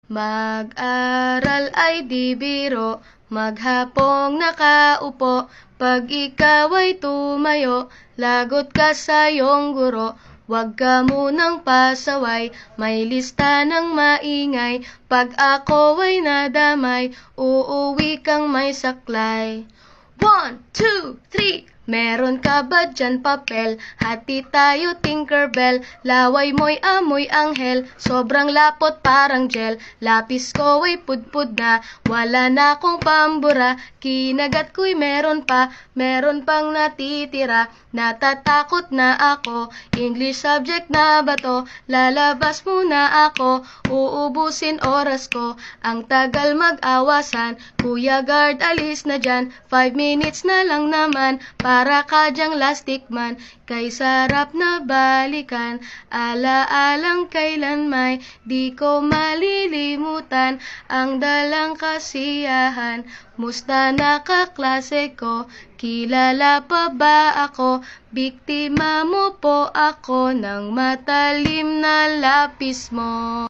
Mag-aral ay di biro, maghapong nakaupo. Pag ikaw ay tumayo, lagot ka sa iyong guro. Huwag ka munang pasaway, may lista ng maingay. Pag ako ay nadamay, uuwi kang may saklay. 1, 2, 3. Meron ka ba dyan papel? Hati tayo Tinkerbell. Laway mo'y amoy anghel, sobrang lapot parang gel. Lapis ko ay pudpud na, wala na akong pambura. Kinagat ko'y meron pang natitira. Natatakot na ako, English subject na ba to? Lalabas muna ako, uubusin oras ko. Ang tagal mag-awasan, Kuya Guard alis na dyan. 5 minutes na lang naman, para ka dyang lastic man. Kay sarap na balikan, alaalang kailan may di ko malilimutan. Ang dalang kasiyahan, musta na kaklase ko? Kilala pa ba ako? Biktima mo po ako ng matalim na lapis mo.